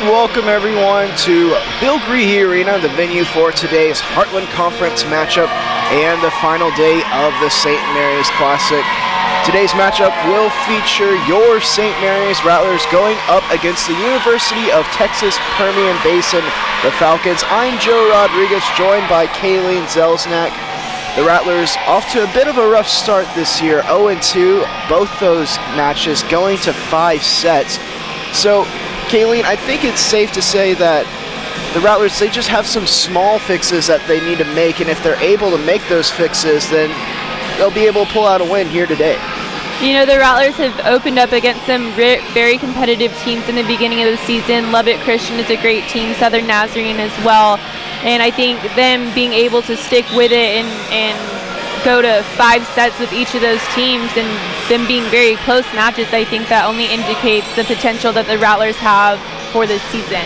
And welcome everyone to Bill Greehey Arena, the venue for today's Heartland Conference matchup and the final day of the St. Mary's Classic. Today's matchup will feature your St. Mary's Rattlers going up against the University of Texas Permian Basin, the Falcons. I'm Joe Rodriguez, joined by Kayleen Zelznak. The Rattlers off to a bit of a rough start this year, 0-2, both those matches going to 5 sets. So, Kayleen, I think it's safe to say that the Rattlers, they just have some small fixes that they need to make, and if they're able to make those fixes, then they'll be able to pull out a win here today. You know, the Rattlers have opened up against some very competitive teams in the beginning of the season. Lubbock Christian is a great team, Southern Nazarene as well. And I think them being able to stick with it and go to 5 sets with each of those teams and them being very close matches, I think that only indicates the potential that the Rattlers have for this season.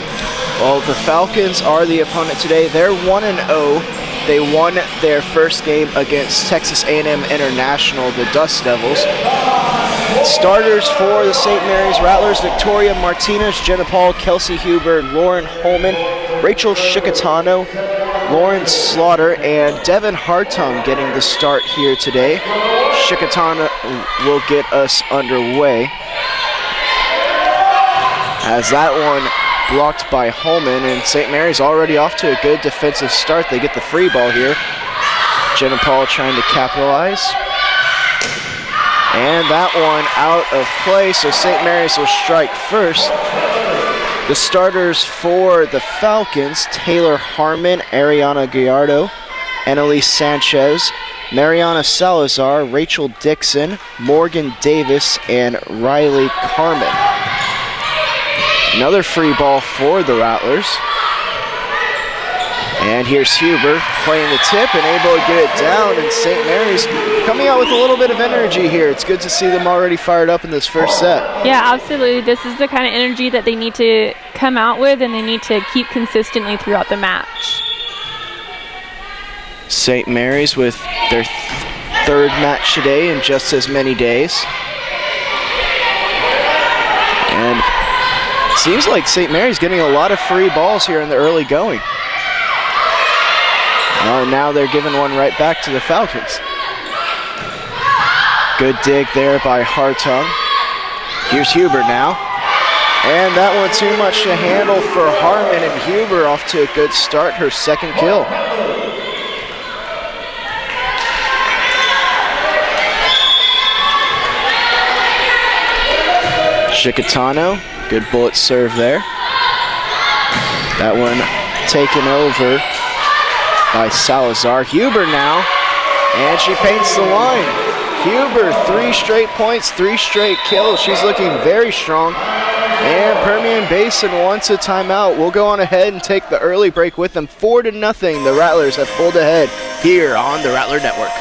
Well, the Falcons are the opponent today. They're 1-0. They won their first game against Texas A&M International, the Dust Devils. Starters for the St. Mary's Rattlers: Victoria Martinez, Jenna Paul, Kelsey Huber, Lauren Holman, Rachel Shikatano, Lauren Slaughter, and Devin Hartung getting the start here today. Shikatano will get us underway. As that one blocked by Holman, and St. Mary's already off to a good defensive start. They get the free ball here. Jenna Paul trying to capitalize. And that one out of play, so St. Mary's will strike first. The starters for the Falcons: Taylor Harmon, Ariana Gallardo, Annalise Sanchez, Mariana Salazar, Rachel Dixon, Morgan Davis, and Riley Carmen. Another free ball for the Rattlers. And here's Huber playing the tip and able to get it down, and St. Mary's coming out with a little bit of energy here. It's good to see them already fired up in this first set. Yeah, absolutely. This is the kind of energy that they need to come out with, and they need to keep consistently throughout the match. St. Mary's with their third match today in just as many days. And it seems like St. Mary's getting a lot of free balls here in the early going. Now they're giving one right back to the Falcons. Good dig there by Hartung. Here's Huber now. And that one too much to handle for Harmon, and Huber off to a good start, her second kill. Shikatano, good bullet serve there. That one taken over by Salazar. Huber now, and she paints the line. Huber, 3 straight points, 3 straight kills. She's looking very strong. And Permian Basin wants a timeout. We'll go on ahead and take the early break with them. 4-0. The Rattlers have pulled ahead here on the Rattler Network.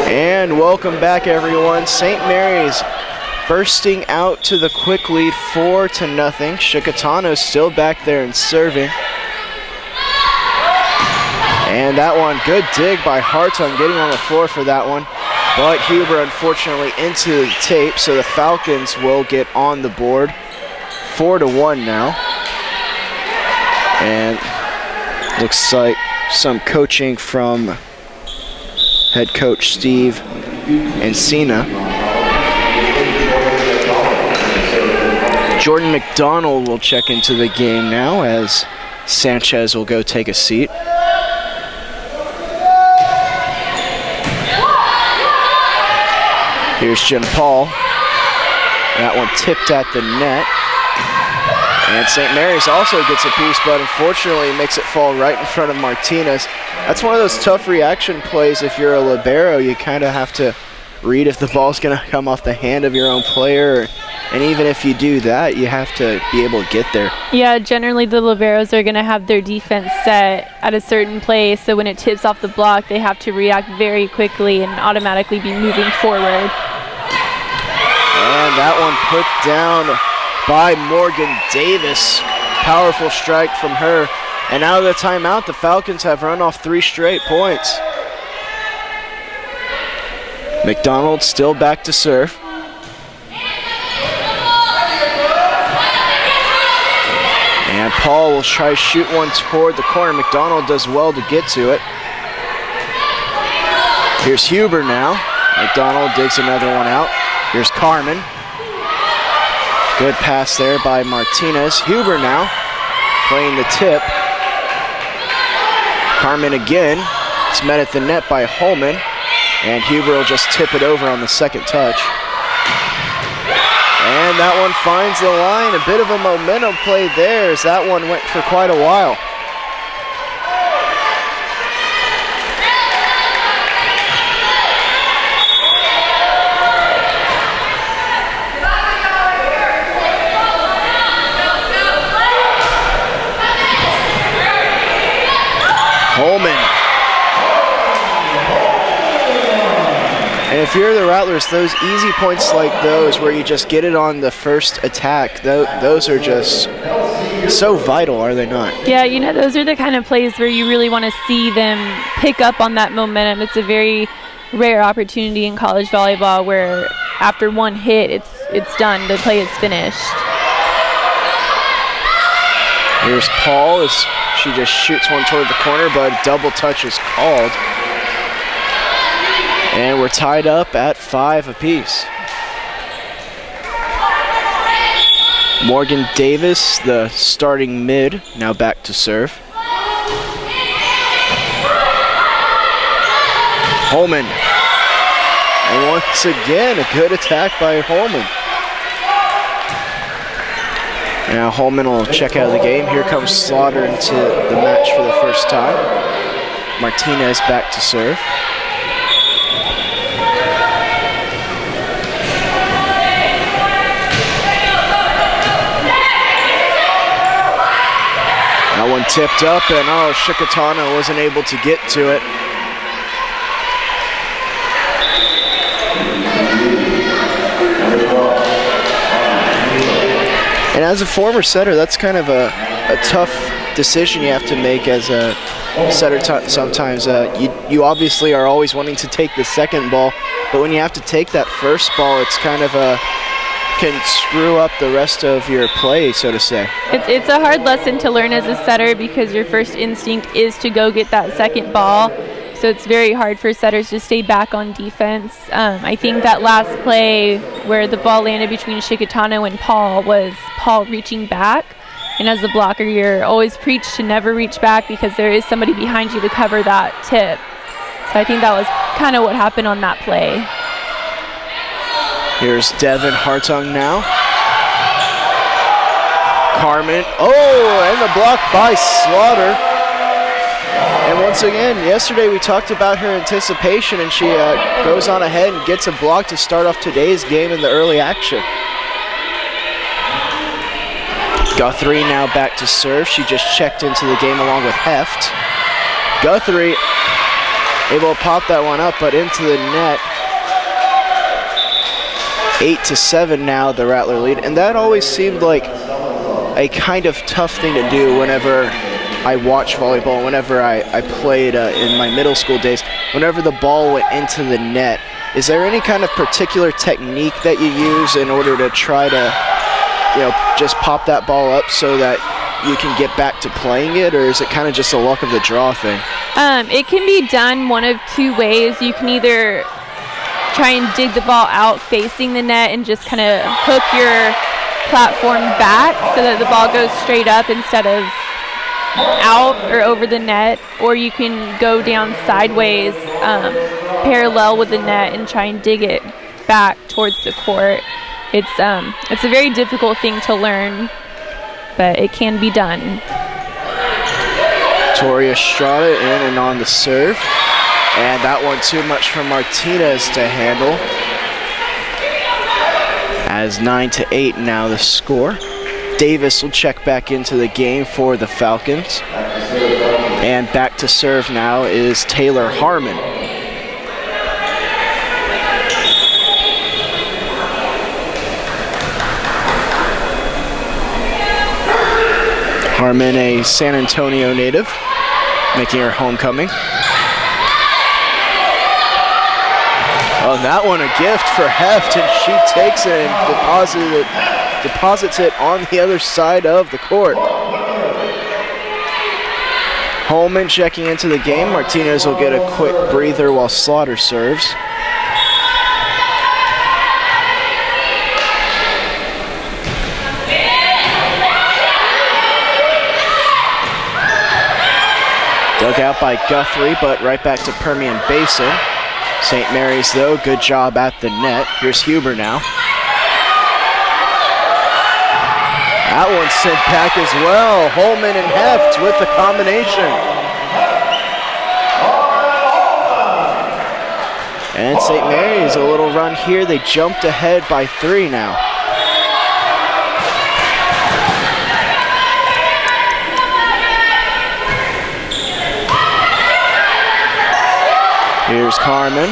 And welcome back, everyone. St. Mary's bursting out to the quick lead, 4-0. Shikatano's still back there and serving. And that one, good dig by Hartung, getting on the floor for that one. But Huber, unfortunately, into the tape, so the Falcons will get on the board. 4-1 now. And looks like some coaching from head coach Steve Encina. Jordan McDonald will check into the game now as Sanchez will go take a seat. Here's Jen Paul. That one tipped at the net. And St. Mary's also gets a piece, but unfortunately makes it fall right in front of Martinez. That's one of those tough reaction plays. If you're a libero, you kind of have to read if the ball's going to come off the hand of your own player. And even if you do that, you have to be able to get there. Yeah, generally the liberos are going to have their defense set at a certain place, so when it tips off the block, they have to react very quickly and automatically be moving forward. And that one put down by Morgan Davis. Powerful strike from her. And out of the timeout, the Falcons have run off 3 straight points. McDonald still back to serve. And Paul will try to shoot one toward the corner. McDonald does well to get to it. Here's Huber now. McDonald digs another one out. Here's Carmen. Good pass there by Martinez. Huber now playing the tip. Carmen again. It's met at the net by Holman. And Huber will just tip it over on the second touch. And that one finds the line. A bit of a momentum play there as that one went for quite a while. Holman. And if you're the Rattlers, those easy points like those where you just get it on the first attack, those are just so vital, are they not? Yeah, you know, those are the kind of plays where you really want to see them pick up on that momentum. It's a very rare opportunity in college volleyball where after one hit, it's done. The play is finished. Here's Paul as she just shoots one toward the corner, but a double touch is called. And we're tied up at 5 apiece. Morgan Davis, the starting mid, now back to serve. Holman. And once again, a good attack by Holman. Now Holman will check out of the game. Here comes Slaughter into the match for the first time. Martinez back to serve. That one tipped up, and Shikatana wasn't able to get to it. And as a former setter, that's kind of a tough decision you have to make as a setter sometimes. You obviously are always wanting to take the second ball, but when you have to take that first ball, it's kind of can screw up the rest of your play, so to say. It's a hard lesson to learn as a setter because your first instinct is to go get that second ball. So it's very hard for setters to stay back on defense. I think that last play where the ball landed between Shikatano and Paul was Paul reaching back. And as a blocker, you're always preached to never reach back because there is somebody behind you to cover that tip. So I think that was kind of what happened on that play. Here's Devin Hartung now. Carmen. Oh, and the block by Slaughter. And once again, yesterday we talked about her anticipation, and she goes on ahead and gets a block to start off today's game in the early action. Guthrie now back to serve. She just checked into the game along with Heft. Guthrie able to pop that one up, but into the net. 8-7 now, the Rattler lead. And that always seemed like a kind of tough thing to do whenever I watch volleyball, whenever I played in my middle school days. Whenever the ball went into the net, is there any kind of particular technique that you use in order to try to, just pop that ball up so that you can get back to playing it, or is it kind of just a luck of the draw thing? It can be done one of two ways. You can either try and dig the ball out facing the net and just kind of hook your platform back so that the ball goes straight up instead of out or over the net, or you can go down sideways parallel with the net and try and dig it back towards the court. it's a very difficult thing to learn, but it can be done. Tori Estrada in and on the serve. And that one too much for Martinez to handle. As 9-8 now the score. Davis will check back into the game for the Falcons. And back to serve now is Taylor Harmon. Harmon, a San Antonio native, making her homecoming. Oh, that one a gift for Heft, and she takes it and deposits it on the other side of the court. Holman checking into the game. Martinez will get a quick breather while Slaughter serves. Dug out by Guthrie, but right back to Permian Basin. St. Mary's, though, good job at the net. Here's Huber now. That one sent back as well. Holman and Heft with the combination. And St. Mary's, a little run here. They jumped ahead by 3 now. Here's Carmen.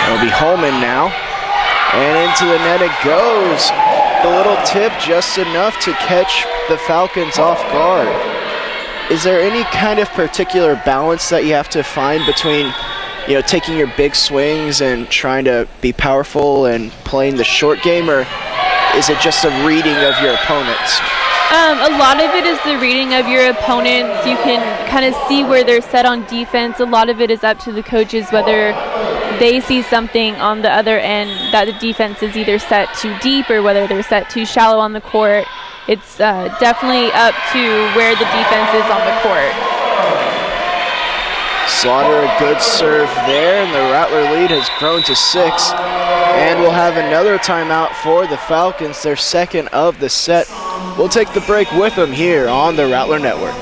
It'll be Holman now. And into the net it goes. The little tip just enough to catch the Falcons off guard. Is there any kind of particular balance that you have to find between, taking your big swings and trying to be powerful and playing the short game, or is it just a reading of your opponents? A lot of it is the reading of your opponents. You can kind of see where they're set on defense. A lot of it is up to the coaches whether they see something on the other end that the defense is either set too deep or whether they're set too shallow on the court. It's definitely up to where the defense is on the court. Slaughter, a good serve there, and the Rattler lead has grown to 6. And we'll have another timeout for the Falcons, their second of the set. We'll take the break with them here on the Rattler Network.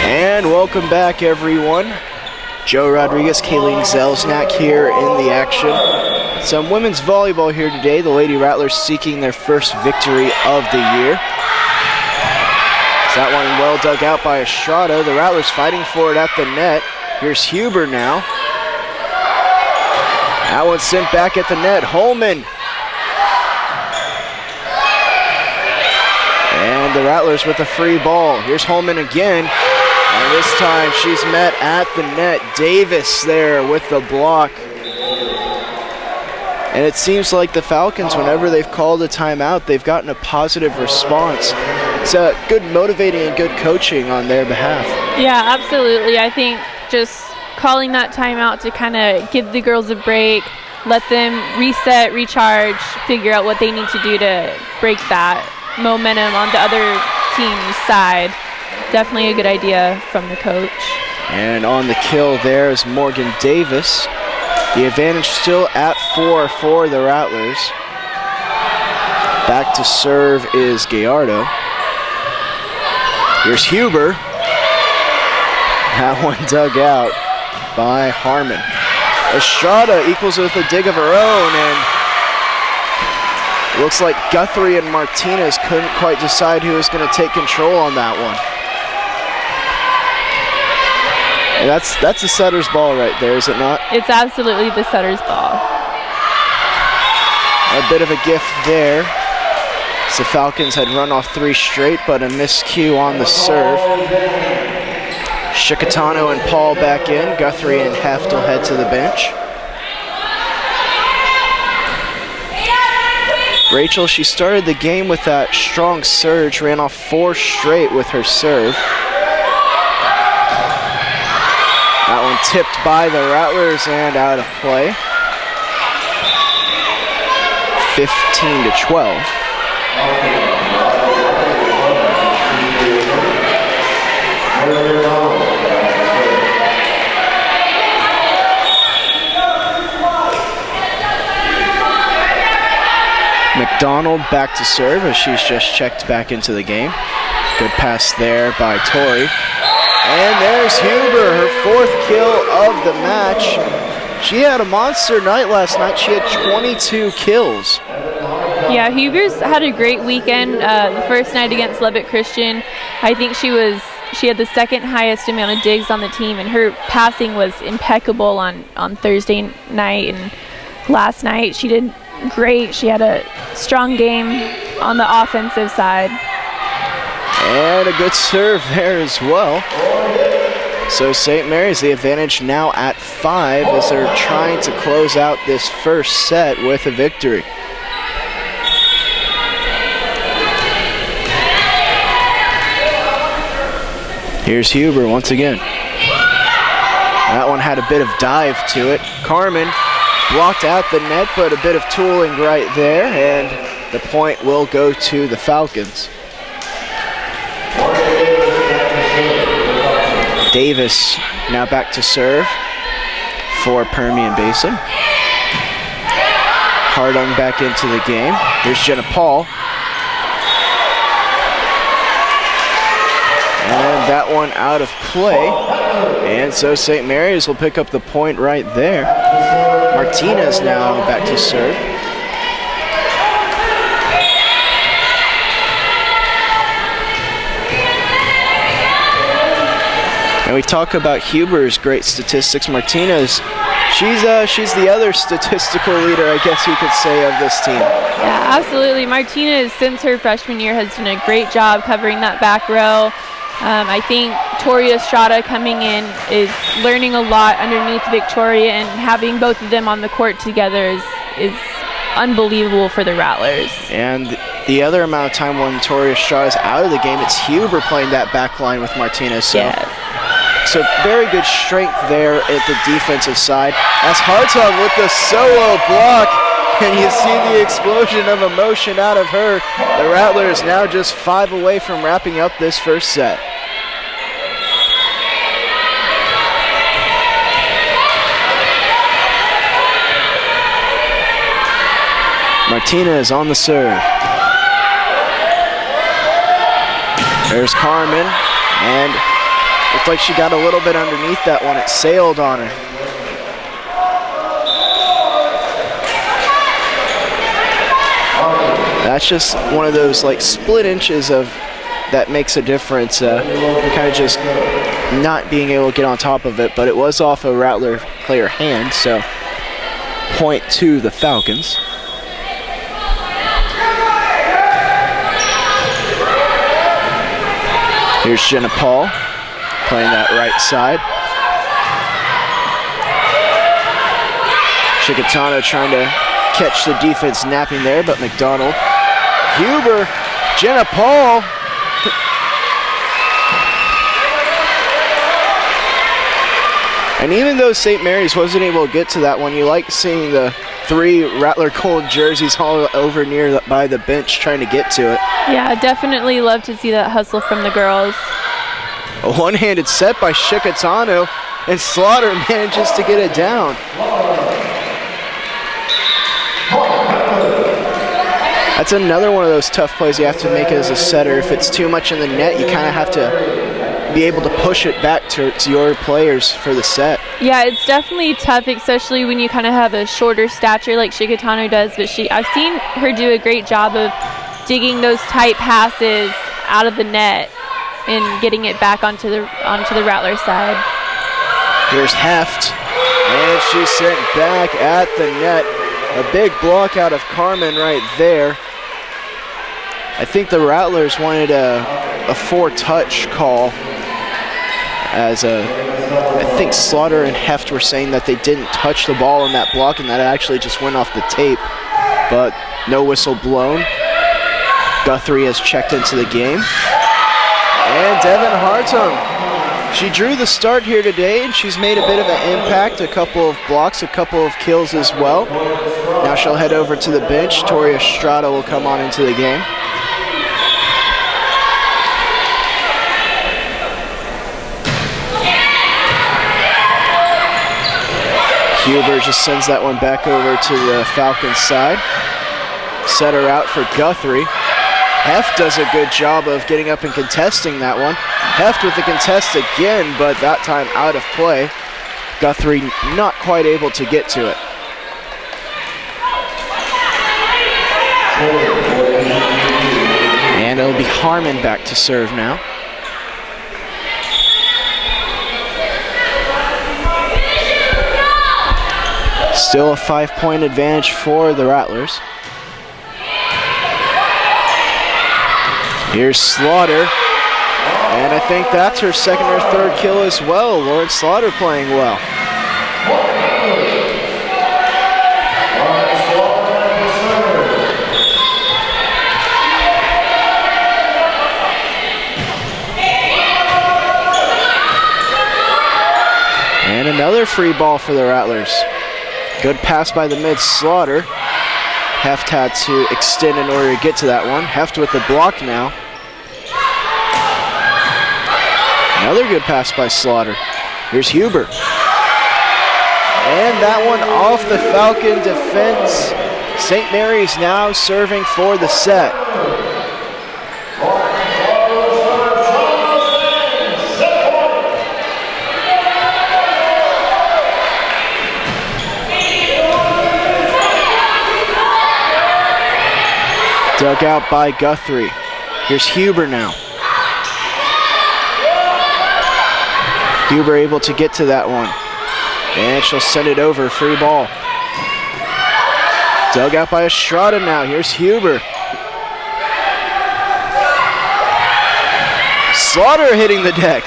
And welcome back, everyone. Joe Rodriguez, Kayleen Zelznak here in the action. Some women's volleyball here today. The Lady Rattlers seeking their first victory of the year. That one well dug out by Estrada. The Rattlers fighting for it at the net. Here's Huber now. That one sent back at the net. Holman. And the Rattlers with a free ball. Here's Holman again. And this time she's met at the net. Davis there with the block. And it seems like the Falcons, whenever they've called a timeout, they've gotten a positive response. It's a good motivating and good coaching on their behalf. Yeah, absolutely. I think just calling that timeout to kind of give the girls a break, let them reset, recharge, figure out what they need to do to break that momentum on the other team's side. Definitely a good idea from the coach. And on the kill there is Morgan Davis. The advantage still at 4 for the Rattlers. Back to serve is Gallardo. Here's Huber. That one dug out by Harmon. Estrada equals with a dig of her own, and looks like Guthrie and Martinez couldn't quite decide who was going to take control on that one. And that's the setter's ball right there, is it not? It's absolutely the setter's ball. A bit of a gift there. So the Falcons had run off 3 straight, but a miscue on the serve. Shikatano and Paul back in. Guthrie and Heft will head to the bench. Rachel, she started the game with that strong surge, ran off 4 straight with her serve. That one tipped by the Rattlers and out of play. 15-12. McDonald back to serve as she's just checked back into the game. Good pass there by Tori. And there's Huber, her 4th kill of the match. She had a monster night last night. She had 22 kills. Yeah, Huber's had a great weekend. The first night against Lubbock Christian, I think she had the 2nd highest amount of digs on the team, and her passing was impeccable on Thursday night, and last night she did great. She had a strong game on the offensive side. And a good serve there as well. So St. Mary's the advantage now at 5 as they're trying to close out this first set with a victory. Here's Huber once again. That one had a bit of dive to it. Carmen blocked at the net, but a bit of tooling right there, and the point will go to the Falcons. Davis now back to serve for Permian Basin. Hardung back into the game. Here's Jenna Paul. And that one out of play. And so St. Mary's will pick up the point right there. Martinez now back to serve. And we talk about Huber's great statistics. Martinez, she's the other statistical leader, I guess you could say, of this team. Yeah, absolutely. Martinez, since her freshman year, has done a great job covering that back row. I think Tori Estrada coming in is learning a lot underneath Victoria, and having both of them on the court together is unbelievable for the Rattlers. And the other amount of time when Tori Estrada is out of the game, it's Huber playing that back line with Martinez. So. Yes. So very good strength there at the defensive side. As Hartog with the solo block, and you see the explosion of emotion out of her. The Rattlers now just 5 away from wrapping up this first set. Martinez on the serve. There's Carmen, and looked like she got a little bit underneath that one. It sailed on her. That's just one of those like split inches of that makes a difference. Kind of just not being able to get on top of it, but it was off a Rattler player hand, so point to the Falcons. Here's Jenna Paul playing that right side. Chicatano trying to catch the defense napping there, but McDonald. Huber, Jenna Paul. And even though St. Mary's wasn't able to get to that one, you like seeing the 3 Rattler Gold jerseys all over near by the bench trying to get to it. Yeah, definitely love to see that hustle from the girls. A one-handed set by Chicatano, and Slaughter manages to get it down. That's another one of those tough plays you have to make as a setter. If it's too much in the net, you kind of have to be able to push it back to your players for the set. Yeah, it's definitely tough, especially when you kind of have a shorter stature like Shikatano does. But I've seen her do a great job of digging those tight passes out of the net and getting it back onto the Rattler side. Here's Heft, and she's sent back at the net. A big block out of Carmen right there. I think the Rattlers wanted a four-touch call, as I think Slaughter and Heft were saying that they didn't touch the ball in that block and that it actually just went off the tape, but no whistle blown. Guthrie has checked into the game. And Devin Hartung, she drew the start here today, and she's made a bit of an impact, a couple of blocks, a couple of kills as well. Now she'll head over to the bench. Tori Estrada will come on into the game. Huber just sends that one back over to the Falcons side. Set her out for Guthrie. Heft does a good job of getting up and contesting that one. Heft with the contest again, but that time out of play. Guthrie not quite able to get to it. And it'll be Harmon back to serve now. Still a 5-point advantage for the Rattlers. Here's Slaughter, and I think that's her second or third kill as well. Lauren Slaughter playing well. And another free ball for the Rattlers. Good pass by the mid Slaughter. Heft had to extend in order to get to that one. Heft with the block now. Another good pass by Slaughter. Here's Huber. And that one off the Falcon defense. St. Mary's now serving for the set. Dug out by Guthrie. Here's Huber now. Huber able to get to that one. And she'll send it over, free ball. Dug out by Estrada now. Here's Huber. Slaughter hitting the deck.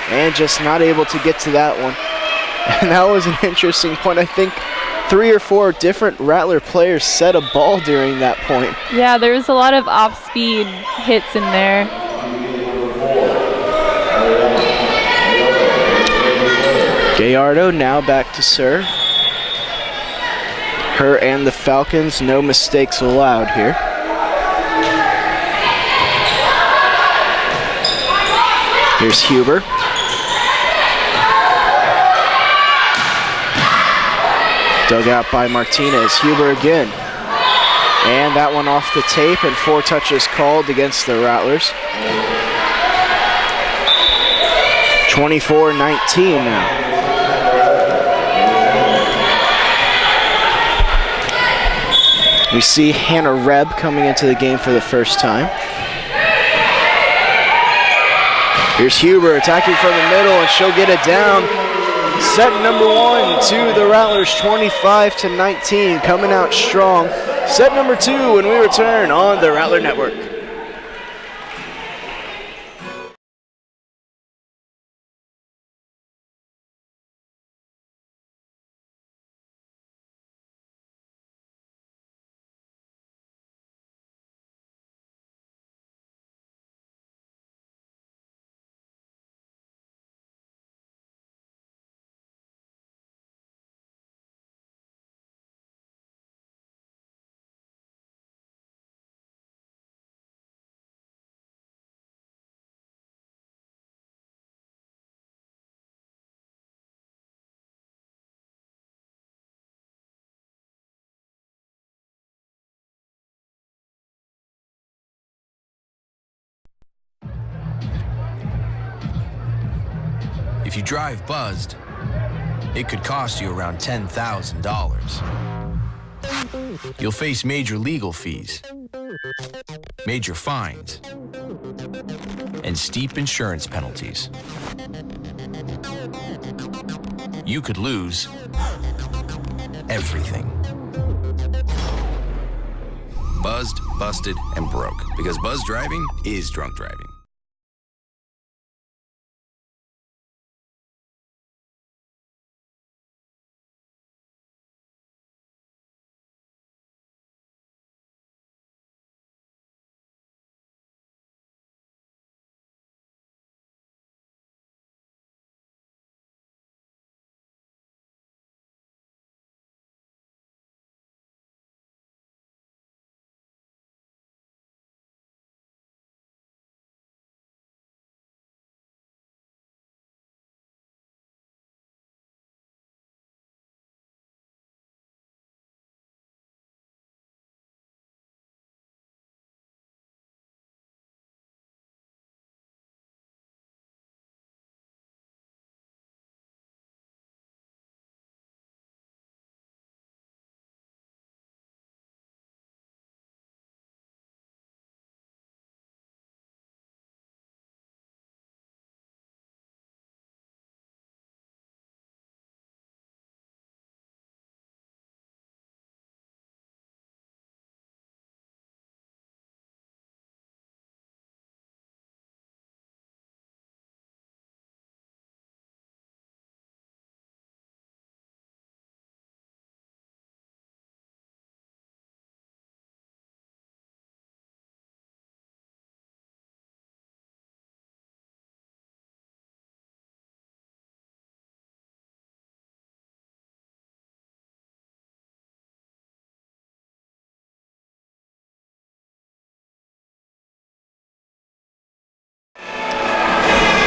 And just not able to get to that one. And that was an interesting point. I think 3 or 4 different Rattler players set a ball during that point. Yeah, there was a lot of off-speed hits in there. Gallardo now back to serve. Her and the Falcons, no mistakes allowed here. Here's Huber. Dug out by Martinez. Huber again. And that one off the tape, and 4 touches called against the Rattlers. 24-19 now. We see Hannah Reb coming into the game for the first time. Here's Huber attacking from the middle, and she'll get it down. Set number 1 to the Rattlers, 25-19, coming out strong. Set number 2 when we return on the Rattler Network. If you drive buzzed, it could cost you around $10,000. You'll face major legal fees, major fines, and steep insurance penalties. You could lose everything. Buzzed, busted, and broke. Because buzz driving is drunk driving.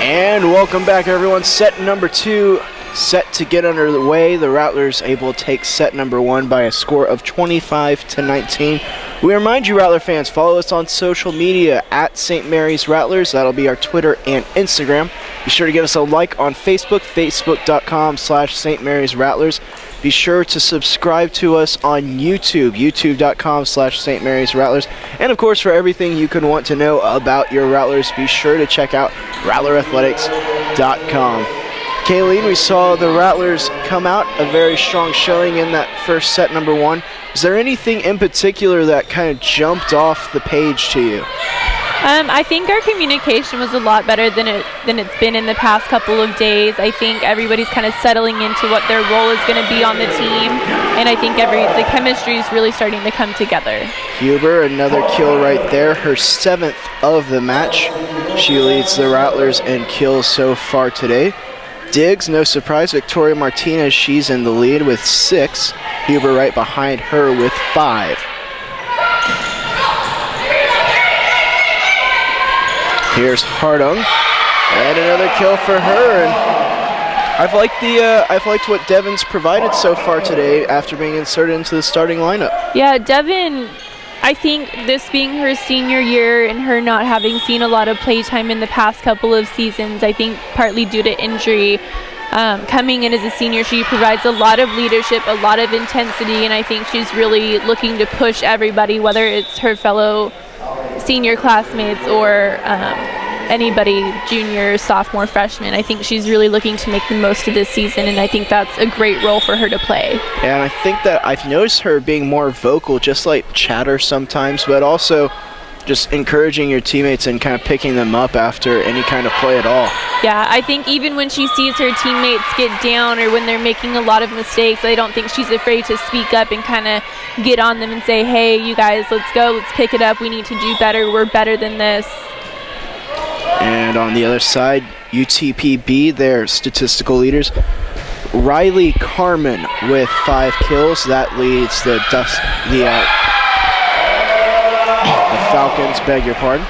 And welcome back, everyone. Set number 2 set to get underway. The Rattlers able to take set number 1 by a score of 25-19. We remind you, Rattler fans, follow us on social media at St. Mary's Rattlers. That'll be our Twitter and Instagram. Be sure to give us a like on Facebook, facebook.com/St. Mary's Rattlers. Be sure to subscribe to us on YouTube, youtube.com/St. Mary's Rattlers. And of course, for everything you could want to know about your Rattlers, be sure to check out rattlerathletics.com. Kayleen, we saw the Rattlers come out a very strong showing in that first set number 1. Is there anything in particular that kind of jumped off the page to you? I think our communication was a lot better than it's been in the past couple of days. I think everybody's kind of settling into what their role is going to be on the team, and I think the chemistry is really starting to come together. Huber, another kill right there, her 7th of the match. She leads the Rattlers in kills so far today. Diggs, no surprise, Victoria Martinez, she's in the lead with 6. Huber right behind her with 5. Here's Hardung, and another kill for her. And I've liked what Devon's provided so far today after being inserted into the starting lineup. Yeah, Devon, I think this being her senior year and her not having seen a lot of play time in the past couple of seasons, I think partly due to injury, coming in as a senior, she provides a lot of leadership, a lot of intensity, and I think she's really looking to push everybody, whether it's her fellow senior classmates or anybody, junior, sophomore, freshman. I think she's really looking to make the most of this season, and I think that's a great role for her to play. And I think that I've noticed her being more vocal, just like chatter sometimes, but also just encouraging your teammates and kind of picking them up after any kind of play at all. Yeah, I think even when she sees her teammates get down or when they're making a lot of mistakes, I don't think she's afraid to speak up and kind of get on them and say, hey, you guys, let's go, let's pick it up, we need to do better, we're better than this. And on the other side, UTPB, their statistical leaders, Riley Carmen with 5 kills. That leads the Falcons, beg your pardon.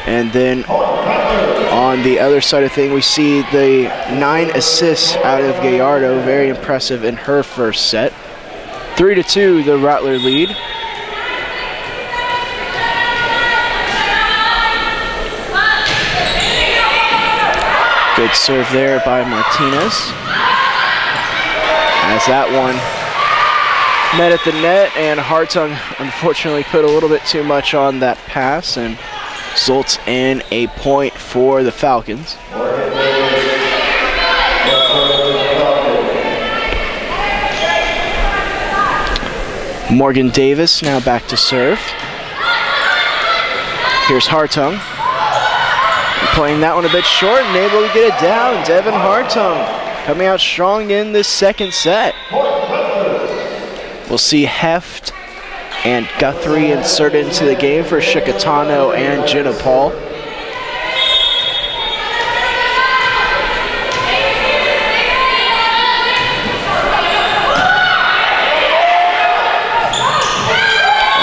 And then on the other side of things, we see the 9 assists out of Gallardo, very impressive in her first set. 3-2, the Rattler lead. Good serve there by Martinez. As that one met at the net, and Hartung unfortunately put a little bit too much on that pass and results in a point for the Falcons. Morgan Davis now back to serve. Here's Hartung. Playing that one a bit short and able to get it down. Devin Hartung coming out strong in this second set. We'll see Heft and Guthrie inserted into the game for Shikatano and Jenna Paul.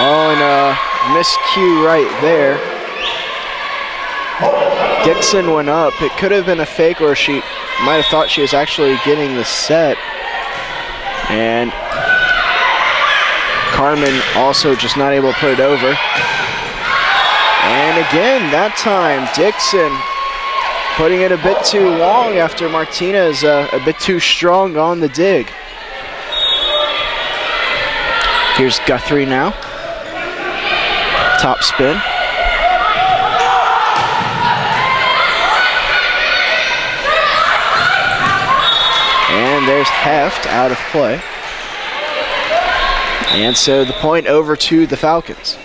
Oh, and a miscue right there. Dixon went up. It could have been a fake, or she might have thought she was actually getting the set. And Carmen also just not able to put it over. And again, that time, Dixon putting it a bit too long after Martinez a bit too strong on the dig. Here's Guthrie now. Top spin. And there's Heft out of play. And so the point over to the Falcons.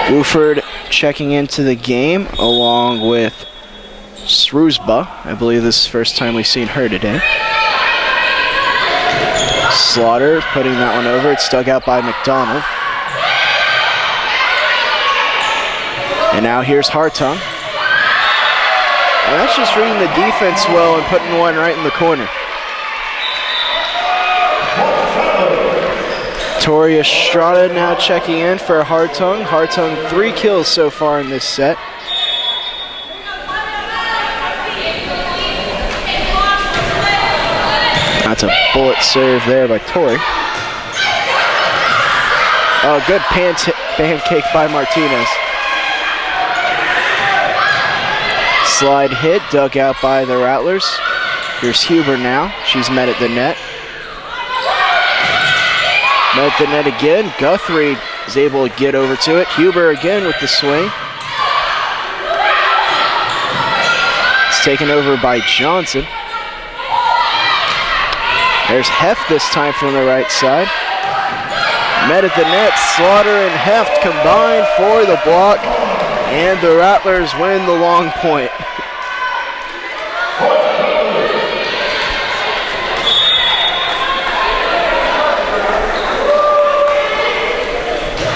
Wooford checking into the game along with Sruzba. I believe this is the first time we've seen her today. Slaughter putting that one over. It's dug out by McDonald. And now here's Hartung. And that's just reading the defense well and putting one right in the corner. Tori Estrada now checking in for Hartung. Hartung 3 kills so far in this set. That's a bullet serve there by Tori. Oh, good pancake by Martinez. Slide hit, dug out by the Rattlers. Here's Huber now. She's met at the net. Met at the net again. Guthrie is able to get over to it. Huber again with the swing. It's taken over by Johnson. There's Heft this time from the right side. Met at the net. Slaughter and Heft combined for the block. And the Rattlers win the long point.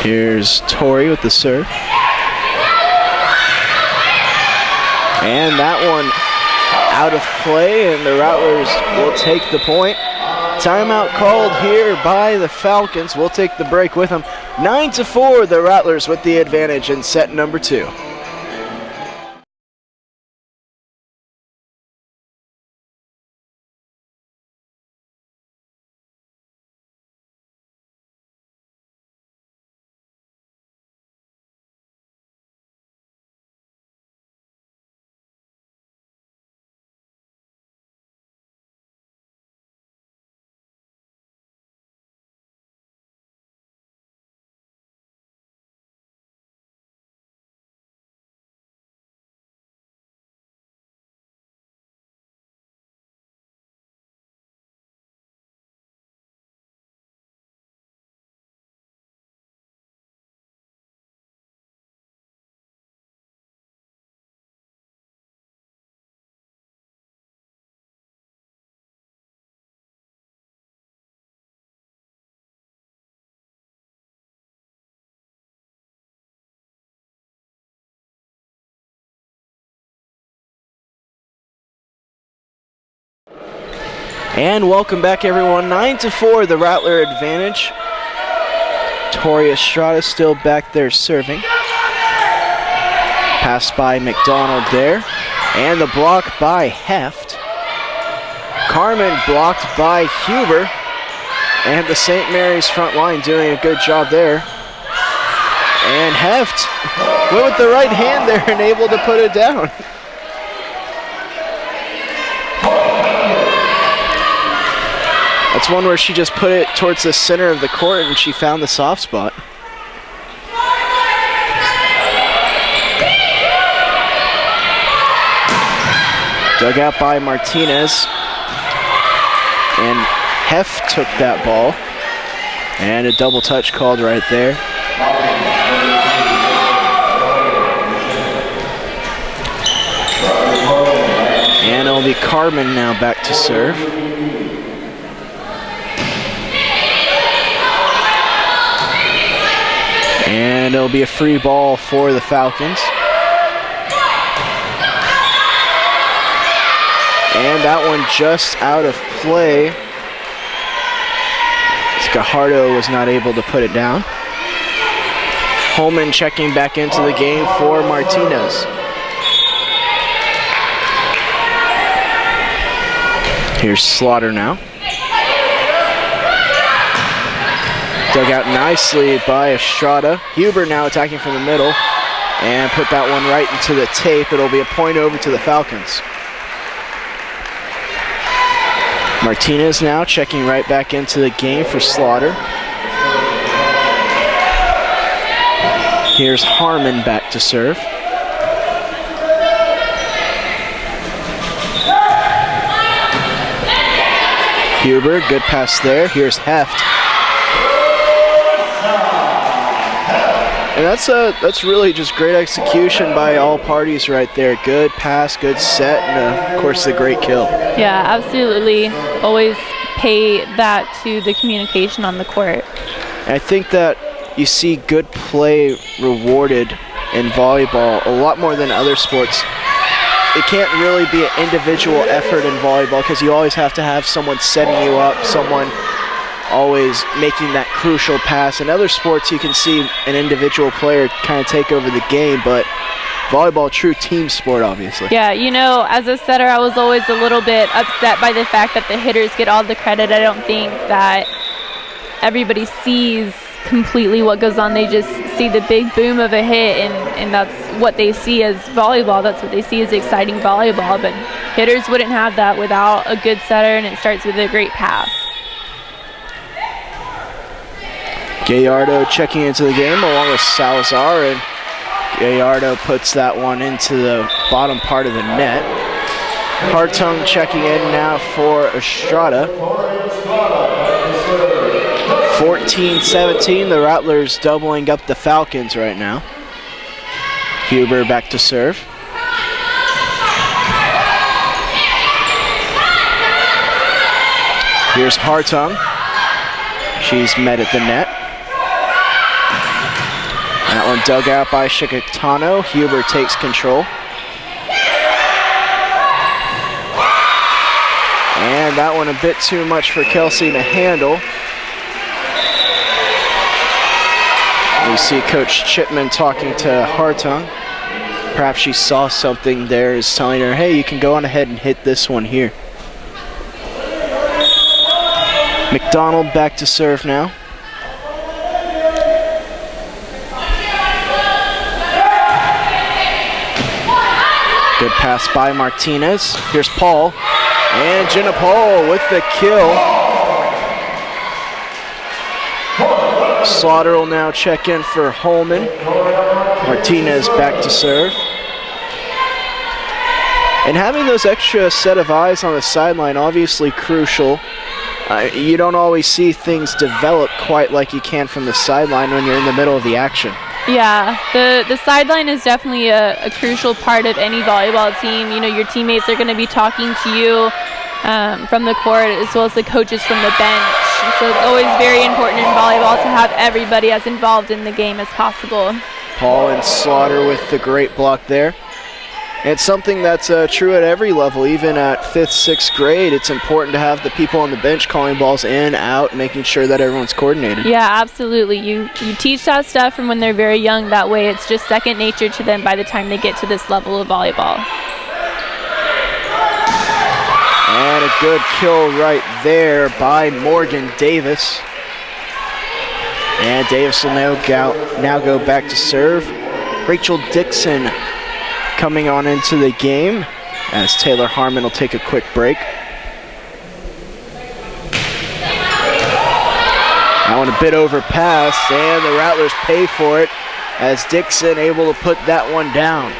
Here's Tori with the serve. And that one out of play, and the Rattlers will take the point. Timeout called here by the Falcons. We'll take the break with them. 9-4, the Rattlers with the advantage in set number 2. And welcome back, everyone. 9-4, the Rattler advantage. Tori Estrada still back there serving. Pass by McDonald there. And the block by Heft. Carmen blocked by Huber. And the St. Mary's front line doing a good job there. And Heft went with the right hand there and able to put it down. That's one where she just put it towards the center of the court and she found the soft spot. Dug out by Martinez. And Heft took that ball. And a double touch called right there. And it'll be Carmen now back to serve. And it'll be a free ball for the Falcons. And that one just out of play. Gajardo was not able to put it down. Holman checking back into the game for Martinez. Here's Slaughter now. Dug out nicely by Estrada. Huber now attacking from the middle and put that one right into the tape. It'll be a point over to the Falcons. Martinez now checking right back into the game for Slaughter. Here's Harmon back to serve. Huber, good pass there. Here's Heft. And that's really just great execution by all parties right there. Good pass, good set, and of course the great kill. Yeah, absolutely. Always pay that to the communication on the court. And I think that you see good play rewarded in volleyball a lot more than other sports. It can't really be an individual effort in volleyball because you always have to have someone setting you up, someone always making that crucial pass. In other sports, you can see an individual player kind of take over the game, but volleyball, true team sport, obviously. Yeah, you know, as a setter, I was always a little bit upset by the fact that the hitters get all the credit. I don't think that everybody sees completely what goes on. They just see the big boom of a hit, and that's what they see as volleyball. That's what they see as exciting volleyball, but hitters wouldn't have that without a good setter, and it starts with a great pass. Gallardo checking into the game along with Salazar, and Gallardo puts that one into the bottom part of the net. Hartung checking in now for Estrada. 14-17, the Rattlers doubling up the Falcons right now. Huber back to serve. Here's Hartung. She's met at the net. That one dug out by Shikatano. Huber takes control. And that one a bit too much for Kelsey to handle. We see Coach Chipman talking to Hartung. Perhaps she saw something there, is telling her, hey, you can go on ahead and hit this one here. McDonald back to serve now. Good pass by Martinez. Here's Paul. And Jenna Paul with the kill. Slaughter will now check in for Holman. Martinez back to serve. And having those extra set of eyes on the sideline, obviously crucial. You don't always see things develop quite like you can from the sideline when you're in the middle of the action. Yeah, the sideline is definitely a crucial part of any volleyball team. You know, your teammates are going to be talking to you from the court as well as the coaches from the bench. So it's always very important in volleyball to have everybody as involved in the game as possible. Paul and Slaughter with the great block there. And it's something that's true at every level, even at 5th, 6th grade. It's important to have the people on the bench calling balls in, out, making sure that everyone's coordinated. Yeah, absolutely. You teach that stuff from when they're very young. That way it's just second nature to them by the time they get to this level of volleyball. And a good kill right there by Morgan Davis. And Davis will now go back to serve. Rachel Dixon coming on into the game as Taylor Harmon will take a quick break. That one a bit overpassed, and the Rattlers pay for it as Dixon able to put that one down.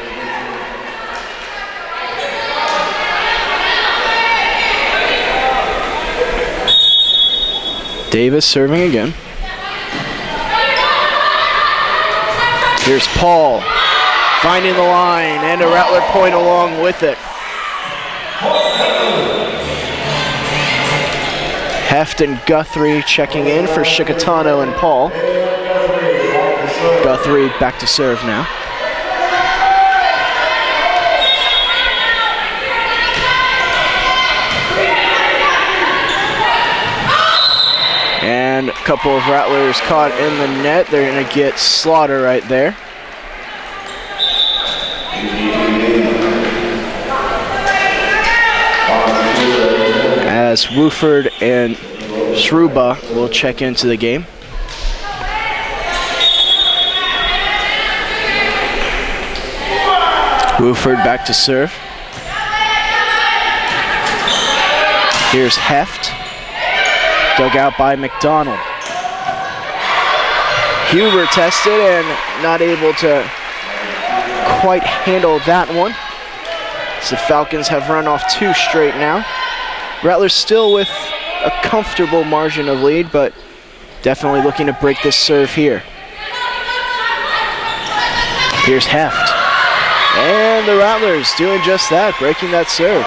Davis serving again. Here's Paul finding the line, and a Rattler point along with it. Heft and Guthrie checking in for Shikatano and Paul. Guthrie back to serve now. And a couple of Rattlers caught in the net. They're going to get Slaughter right there. As Wooford and Shruba will check into the game. Wooford back to serve. Here's Heft. Dug out by McDonald. Huber tested and not able to quite handle that one. So the Falcons have run off 2 straight now. Rattlers still with a comfortable margin of lead, but definitely looking to break this serve here. Here's Heft. And the Rattlers doing just that, breaking that serve.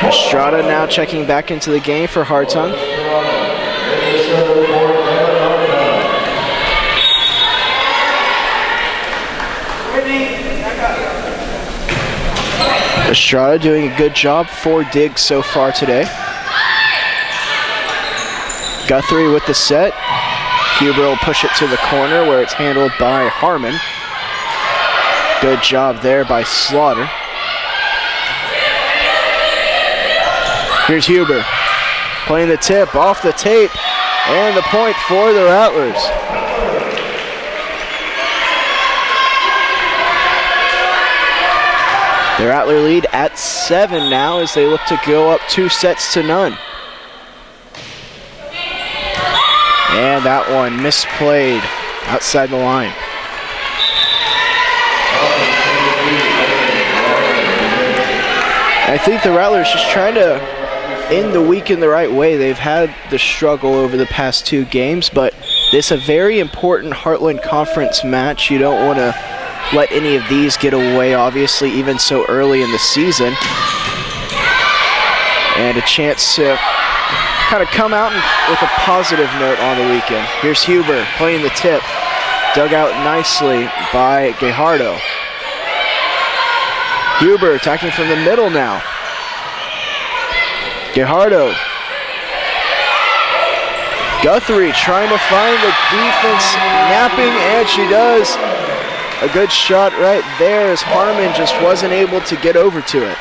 Estrada now checking back into the game for Hartung. Estrada doing a good job, 4 digs so far today. Guthrie with the set. Huber will push it to the corner where it's handled by Harmon. Good job there by Slaughter. Here's Huber playing the tip off the tape, and the point for the Rattlers. The Rattler lead at 7 now as they look to go up 2-0. And that one misplayed outside the line. I think the Rattlers just trying to end the week in the right way. They've had the struggle over the past 2 games, but this is a very important Heartland Conference match. You don't want to let any of these get away, obviously, even so early in the season. And a chance to kind of come out with a positive note on the weekend. Here's Huber playing the tip. Dug out nicely by Guejardo. Huber attacking from the middle now. Guejardo. Guthrie trying to find the defense napping, and she does. A good shot right there as Harmon just wasn't able to get over to it.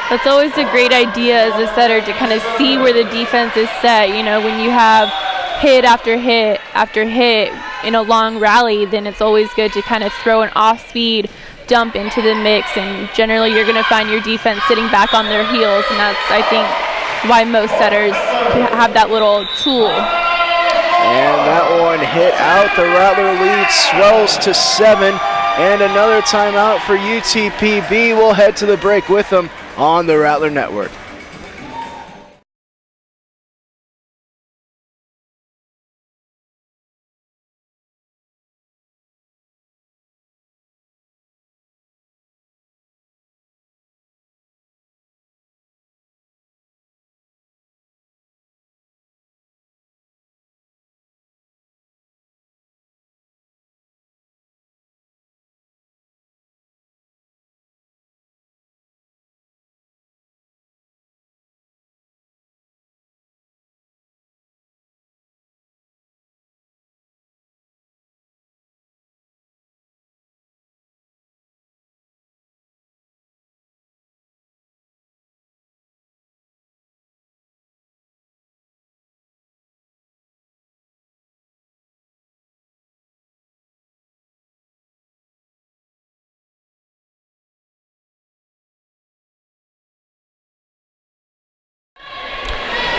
That's always a great idea as a setter to kind of see where the defense is set. You know, when you have hit after hit after hit in a long rally, then it's always good to kind of throw an off-speed dump into the mix, and generally you're going to find your defense sitting back on their heels, and that's, I think, why most setters have that little tool. And that one hit out. The Rattler lead swells to 7, and another timeout for UTPB. We'll head to the break with them on the Rattler Network.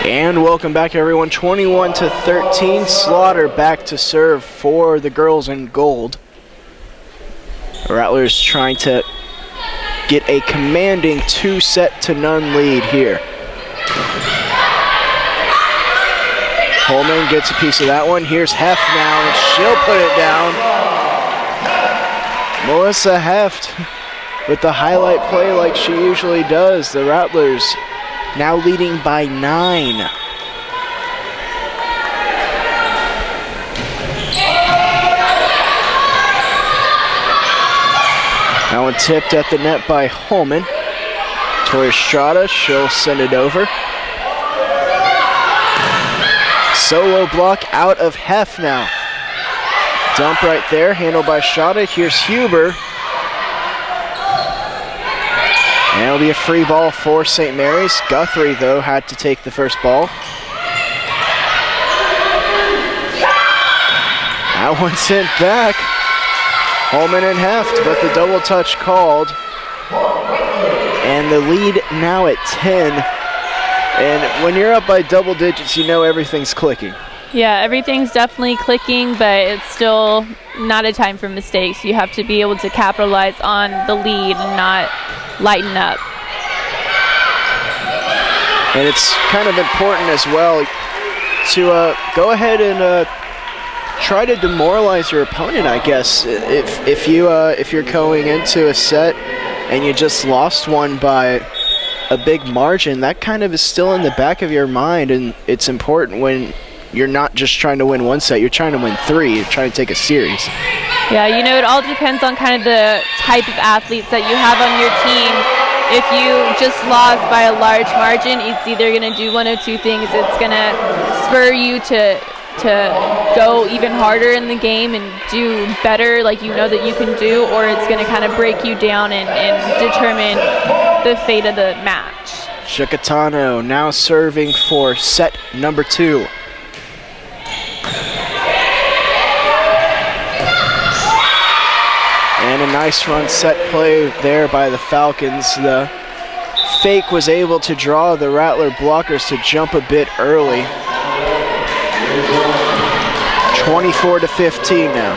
And welcome back, everyone. 21-13. Slaughter back to serve for the girls in gold. Rattlers trying to get a commanding 2-0 lead here. Holman gets a piece of that one. Here's Heft now, and she'll put it down. Melissa Heft with the highlight play like she usually does. The Rattlers now leading by 9. That one tipped at the net by Holman. Tori Estrada, she'll send it over. Solo block out of Heft now. Dump right there, handled by Estrada. Here's Huber. And it'll be a free ball for St. Mary's. Guthrie, though, had to take the first ball. That one sent back. Holman and Heft, but the double touch called. And the lead now at 10. And when you're up by double digits, you know everything's clicking. Yeah, everything's definitely clicking, but it's still not a time for mistakes. You have to be able to capitalize on the lead and not lighten up. And it's kind of important as well to go ahead and try to demoralize your opponent, I guess. If you're going into a set and you just lost one by a big margin, that kind of is still in the back of your mind, and it's important when you're not just trying to win one set, you're trying to win 3, you're trying to take a series. Yeah, you know, it all depends on kind of the type of athletes that you have on your team. If you just lost by a large margin, it's either going to do one of two things. It's going to spur you to go even harder in the game and do better like you know that you can do, or it's going to kind of break you down and determine the fate of the match. Chicatano now serving for set number 2. And a nice run set play there by the Falcons. The fake was able to draw the Rattler blockers to jump a bit early. 24-15 now.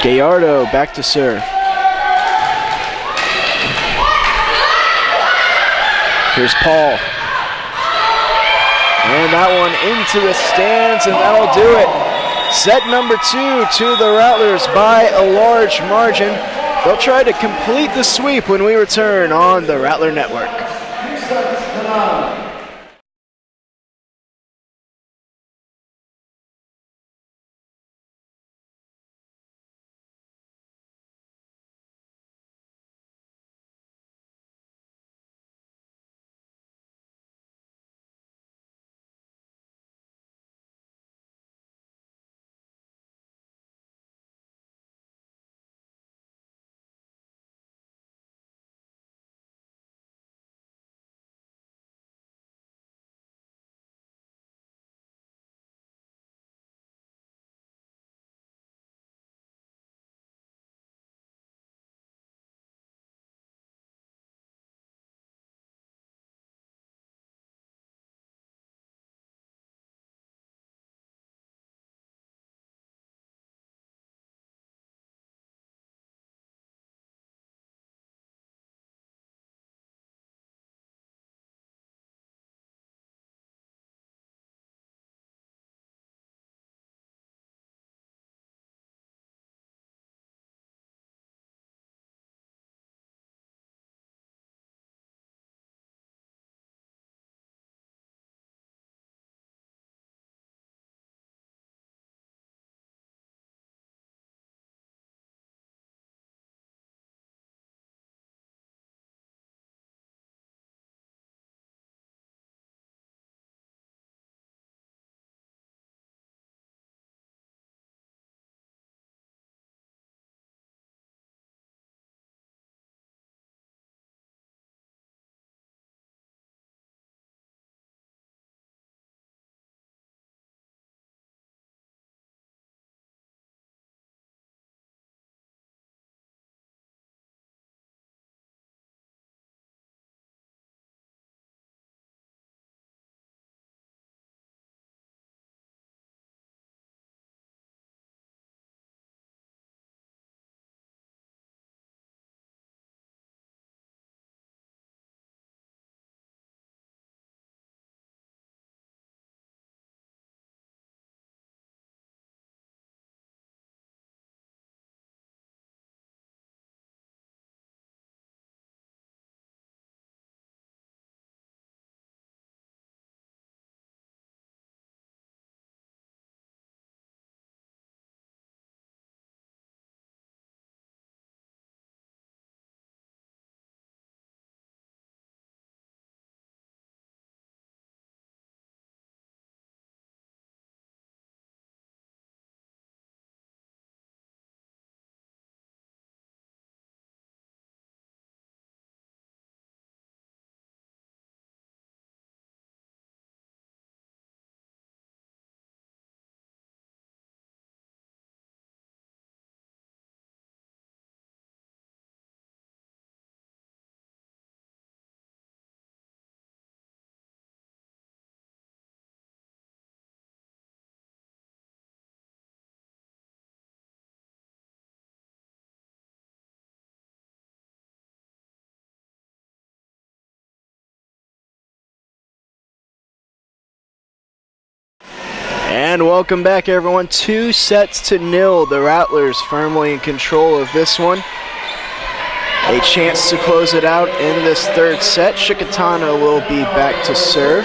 Gallardo back to serve. Here's Paul. And that one into the stands, and that'll do it. Set number 2 to the Rattlers by a large margin. They'll try to complete the sweep when we return on the Rattler Network. And welcome back, everyone. 2-0. The Rattlers firmly in control of this one. A chance to close it out in this third set. Chickatano will be back to serve.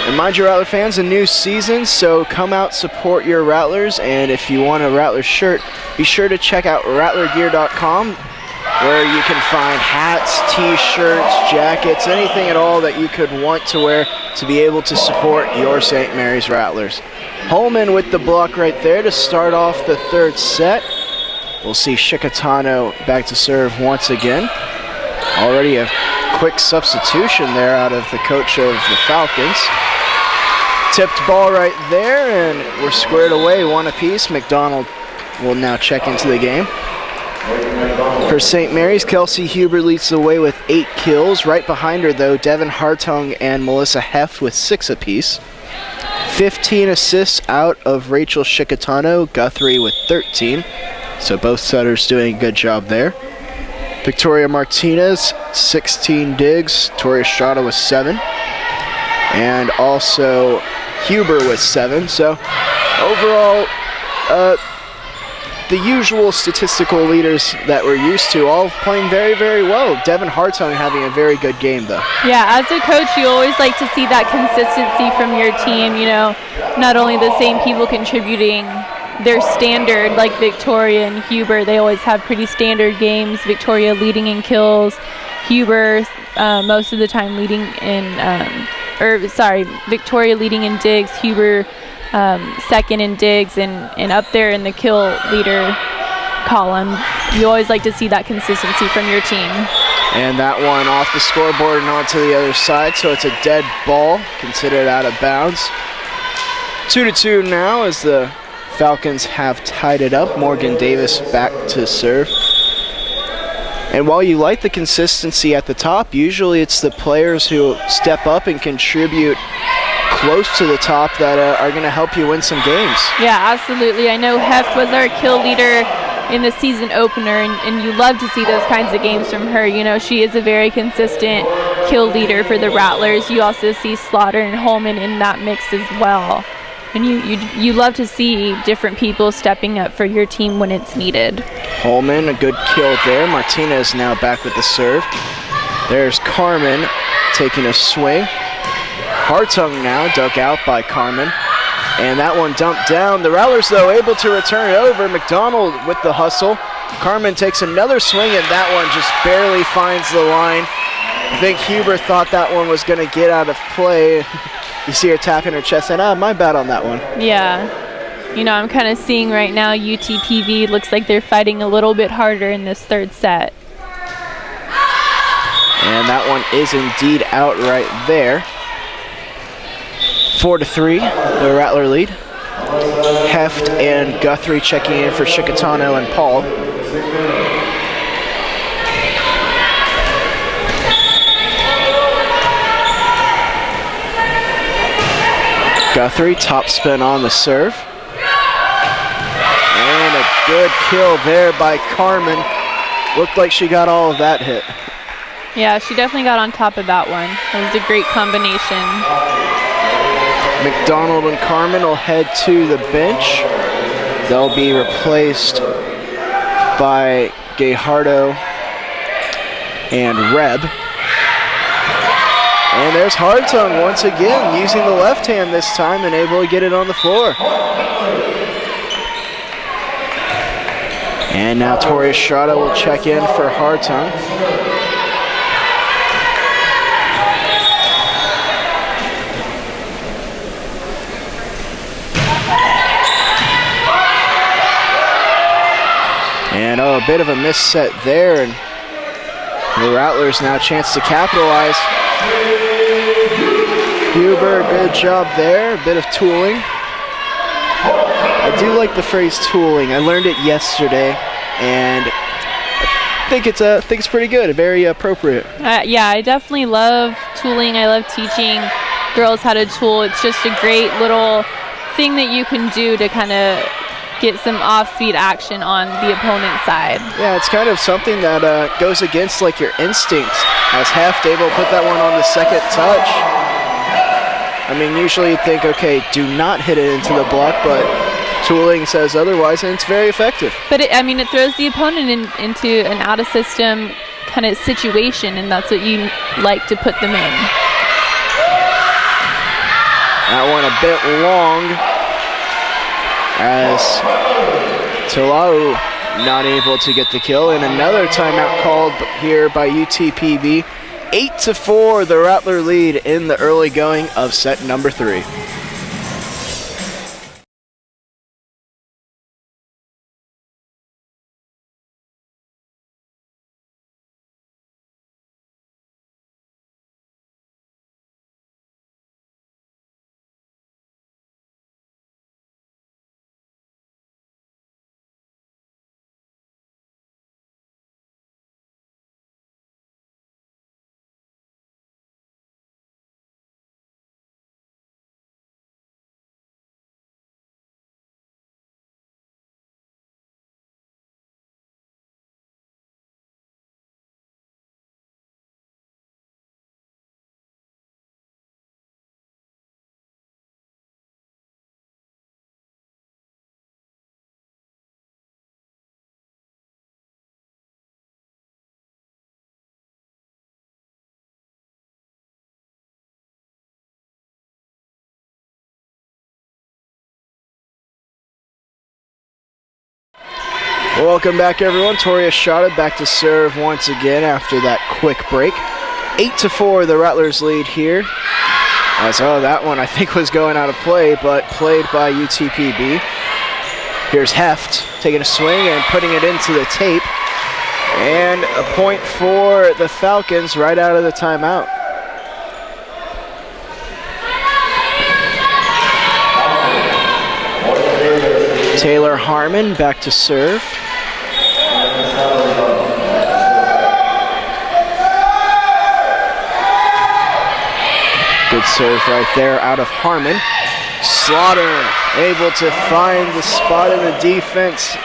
Remind you, Rattler fans, a new season, so come out, support your Rattlers, and if you want a Rattler shirt, be sure to check out rattlergear.com, where you can find hats, t-shirts, jackets, anything at all that you could want to wear to be able to support your St. Mary's Rattlers. Holman with the block right there to start off the third set. We'll see Chickatano back to serve once again. Already a quick substitution there out of the coach of the Falcons. Tipped ball right there, and we're squared away, one apiece. McDonald will now check into the game. For St. Mary's, Kelsey Huber leads the way with 8 kills. Right behind her, though, Devin Hartung and Melissa Heft with 6 apiece. 15 assists out of Rachel Chickatano, Guthrie with 13. So both setters doing a good job there. Victoria Martinez, 16 digs. Tori Estrada with 7. And also Huber with 7. So overall, the usual statistical leaders that we're used to, all playing very, very well. Devin Hartung having a very good game, though. Yeah, as a coach, you always like to see that consistency from your team. You know, not only the same people contributing their standard, like Victoria and Huber, they always have pretty standard games. Victoria leading in kills, Huber most of the time leading in, Victoria leading in digs, Huber second in digs, and up there in the kill leader column. You always like to see that consistency from your team. And that one off the scoreboard and onto the other side, so it's a dead ball, considered out of bounds. 2-2 now as the Falcons have tied it up. Morgan Davis back to serve. And while you like the consistency at the top, usually it's the players who step up and contribute close to the top that are going to help you win some games. Yeah, absolutely. I know Heft was our kill leader in the season opener, and you love to see those kinds of games from her. You know, she is a very consistent kill leader for the Rattlers. You also see Slaughter and Holman in that mix as well. And you love to see different people stepping up for your team when it's needed. Holman, a good kill there. Martinez now back with the serve. There's Carmen taking a swing. Hartung now dug out by Carmen. And that one dumped down. The Rattlers, though, able to return it over. McDonald with the hustle. Carmen takes another swing, and that one just barely finds the line. I think Huber thought that one was going to get out of play. You see her tapping her chest and, my bad on that one. Yeah. You know, I'm kind of seeing right now UTPB looks like they're fighting a little bit harder in this third set. And that one is indeed out right there. 4-3, the Rattler lead. Heft and Guthrie checking in for Chickatano and Paul. Guthrie, top spin on the serve. And a good kill there by Carmen. Looked like she got all of that hit. Yeah, she definitely got on top of that one. It was a great combination. McDonald and Carmen will head to the bench. They'll be replaced by Gajardo and Reb. And there's Hartung once again, using the left hand this time and able to get it on the floor. And now Tori Estrada will check in for Hartung. And a bit of a miss set there, and the Rattlers now a chance to capitalize. Huber, good job there, a bit of tooling. I do like the phrase tooling. I learned it yesterday, and I think it's pretty good, very appropriate. Yeah, I definitely love tooling. I love teaching girls how to tool. It's just a great little thing that you can do to kind of get some off-speed action on the opponent's side. Yeah, it's kind of something that goes against like your instincts. As Heft able to put that one on the second touch. I mean, usually you'd think, okay, do not hit it into the block, but tooling says otherwise, and it's very effective. But it throws the opponent into an out-of-system kind of situation, and that's what you like to put them in. That one a bit long, as Talau not able to get the kill, and another timeout called here by UTPB. 8-4, the Rattler lead in the early going of set number 3. Welcome back, everyone. Tori Estrada back to serve once again after that quick break. 8-4, the Rattlers lead here. That one I think was going out of play, but played by UTPB. Here's Heft taking a swing and putting it into the tape. And a point for the Falcons right out of the timeout. Taylor Harmon back to serve. Good serve right there out of Harmon. Slaughter able to find the spot in the defense.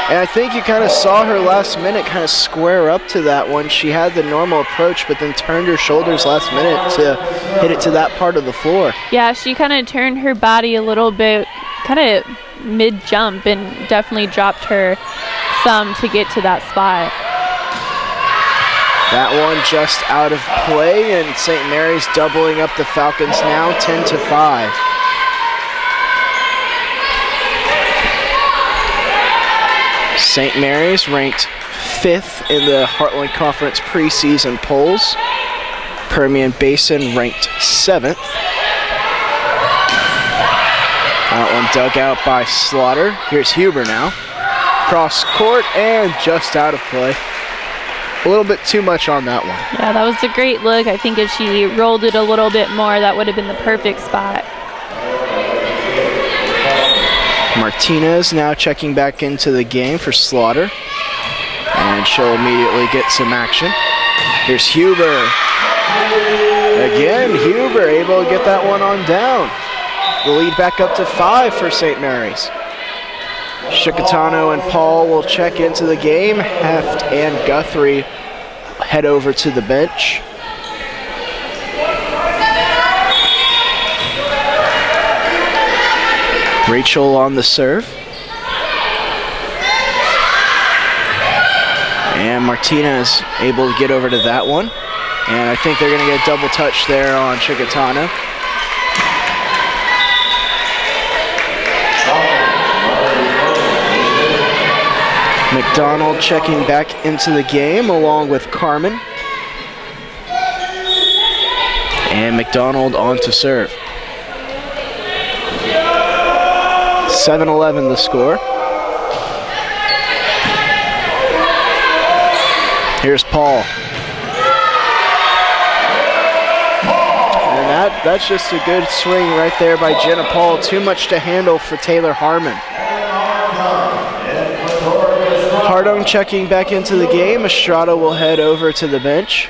And I think you kind of saw her last minute kind of square up to that one. She had the normal approach, but then turned her shoulders last minute to hit it to that part of the floor. Yeah, she kind of turned her body a little bit, kind of mid-jump, and definitely dropped her thumb to get to that spot. That one just out of play, and St. Mary's doubling up the Falcons now, 10-5. St. Mary's ranked 5th in the Heartland Conference preseason polls. Permian Basin ranked 7th. That one dug out by Slaughter. Here's Huber now. Cross court and just out of play. A little bit too much on that one. Yeah, that was a great look. I think if she rolled it a little bit more, that would have been the perfect spot. Martinez now checking back into the game for Slaughter. And she'll immediately get some action. Here's Huber. Again, Huber able to get that one on down. The lead back up to 5 for St. Mary's. Chicatano and Paul will check into the game. Heft and Guthrie head over to the bench. Rachel on the serve. And Martinez able to get over to that one. And I think they're going to get a double touch there on Chicatano. McDonald checking back into the game along with Carmen. And McDonald on to serve. 7-11 the score. Here's Paul. And that's just a good swing right there by Jenna Paul. Too much to handle for Taylor Harmon. Hardong checking back into the game. Estrada will head over to the bench.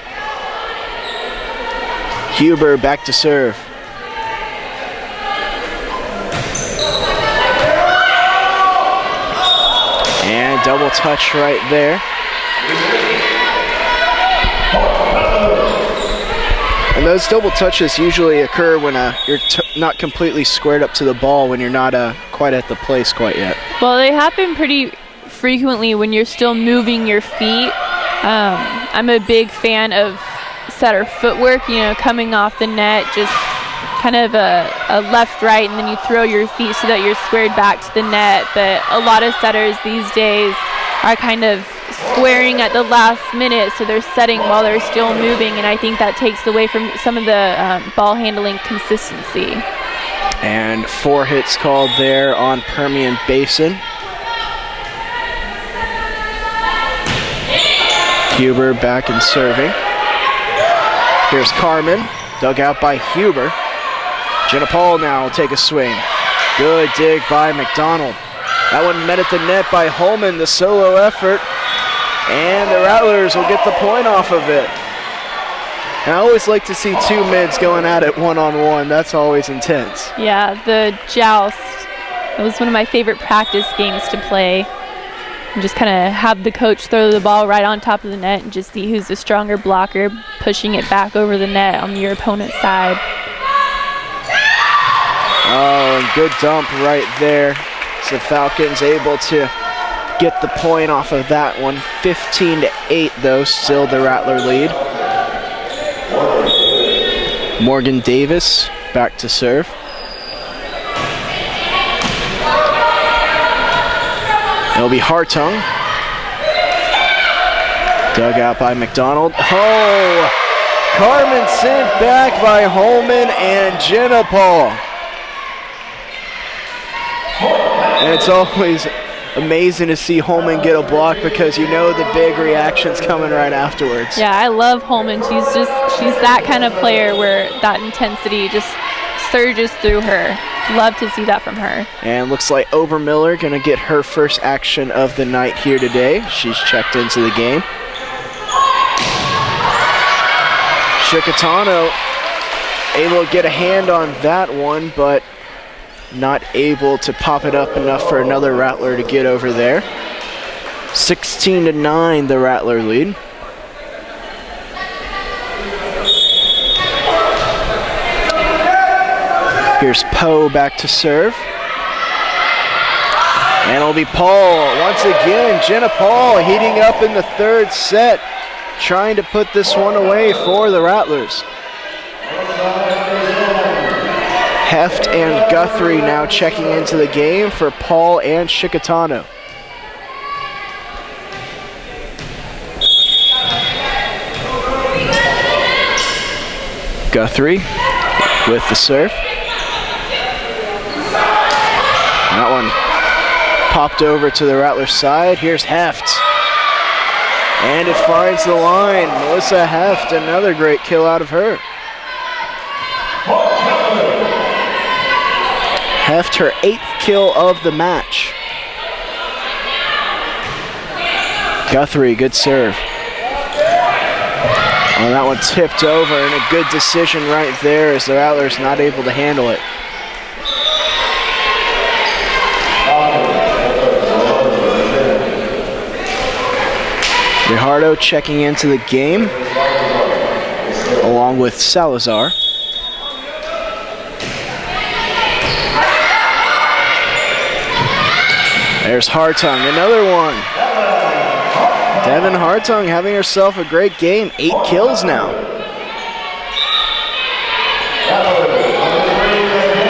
Huber back to serve. And double touch right there. And those double touches usually occur when you're not completely squared up to the ball, when you're not quite at the place quite yet. Well, they happen pretty frequently when you're still moving your feet. I'm a big fan of setter footwork, coming off the net, just kind of a left-right, and then you throw your feet so that you're squared back to the net. But a lot of setters these days are kind of squaring at the last minute, so they're setting while they're still moving, and I think that takes away from some of the ball handling consistency. And 4 hits called there on Permian Basin. Huber back and serving. Here's Carmen, dug out by Huber. Jenna Paul now will take a swing. Good dig by McDonald. That one met at the net by Holman, the solo effort. And the Rattlers will get the point off of it. And I always like to see 2 mids going at it one-on-one. That's always intense. Yeah, the joust. It was one of my favorite practice games to play. And just kind of have the coach throw the ball right on top of the net and just see who's the stronger blocker, pushing it back over the net on your opponent's side. Oh, and good dump right there. So Falcons able to get the point off of that one. 15-8 though, still the Rattler lead. Morgan Davis back to serve. It'll be Hartung. Dug out by McDonald. Oh! Carmen sent back by Holman and Jenna Paul. And it's always amazing to see Holman get a block because you know the big reaction's coming right afterwards. Yeah, I love Holman. She's that kind of player where that intensity just surges through her. Love to see that from her. And looks like Obermiller going to get her first action of the night here today. She's checked into the game. Chicatano able to get a hand on that one, but not able to pop it up enough for another Rattler to get over there. 16-9, the Rattler lead. Here's Poe back to serve. And it'll be Paul. Once again, Jenna Paul heating up in the 3rd set, trying to put this one away for the Rattlers. Heft and Guthrie now checking into the game for Paul and Chicatano. Guthrie with the serve. That one popped over to the Rattler side. Here's Heft. And it finds the line. Melissa Heft, another great kill out of her. Heft, her 8th kill of the match. Guthrie, good serve. Oh, that one tipped over, and a good decision right there as the Rattlers not able to handle it. Rijardo checking into the game, along with Salazar. There's Hartung, another one. Devin Hartung having herself a great game, 8 kills now.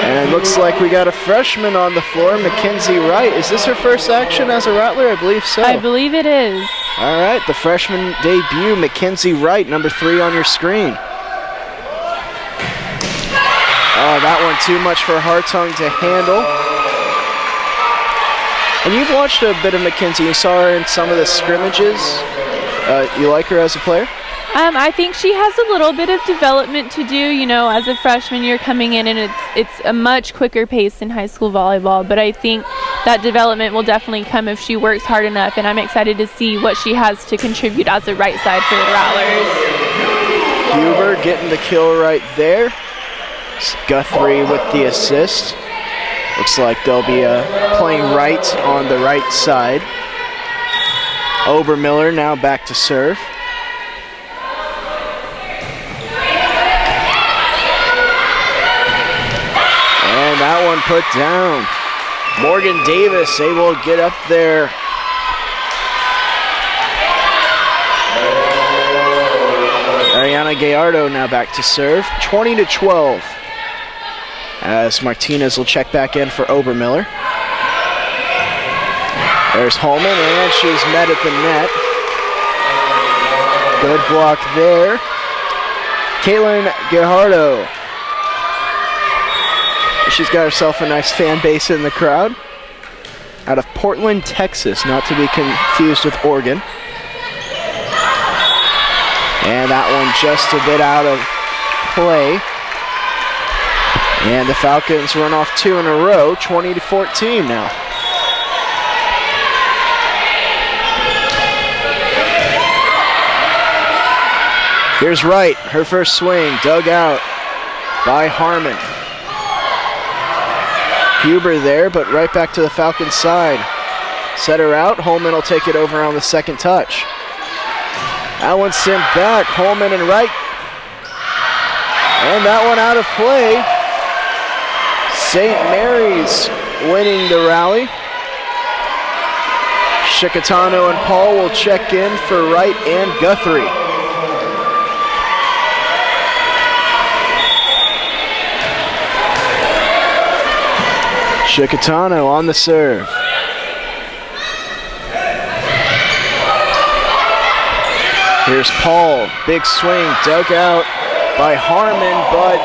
And it looks like we got a freshman on the floor, Mackenzie Wright. Is this her first action as a Rattler? I believe so. I believe it is. All right, the freshman debut, Mackenzie Wright, number 3 on your screen. Oh, that one too much for Hartung to handle. And you've watched a bit of Mackenzie. You saw her in some of the scrimmages. You like her as a player? I think she has a little bit of development to do. You know, as a freshman, you're coming in, and it's a much quicker pace in high school volleyball. But I think that development will definitely come if she works hard enough, and I'm excited to see what she has to contribute as a right side for the Rattlers. Huber getting the kill right there. Guthrie with the assist. Looks like they'll be playing right on the right side. Obermiller now back to serve. that one put down. Morgan Davis able to get up there. Ariana Gallardo now back to serve. 20-12. As Martinez will check back in for Obermiller. There's Holman, and she's met at the net. Good block there. Caitlin Gallardo. She's got herself a nice fan base in the crowd. Out of Portland, Texas, not to be confused with Oregon. And that one just a bit out of play. And the Falcons run off 2 in a row, 20-14 now. Here's Wright, her first swing, dug out by Harmon. Huber there, but right back to the Falcons side. Set her out, Holman will take it over on the second touch. That one sent back, Holman and Wright. And that one out of play. St. Mary's winning the rally. Chickatano and Paul will check in for Wright and Guthrie. Chickatano on the serve. Here's Paul, big swing, dug out by Harmon, but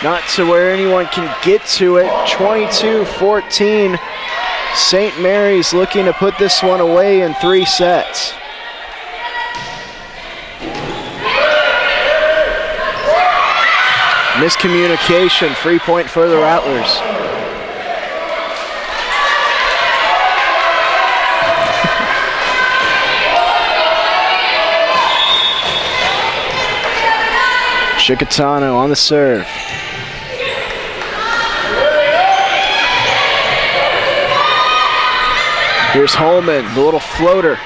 not to where anyone can get to it. 22-14. St. Mary's looking to put this one away in 3 sets. Miscommunication, free point for the Rattlers. Chickatano on the serve. Here's Holman, the little floater.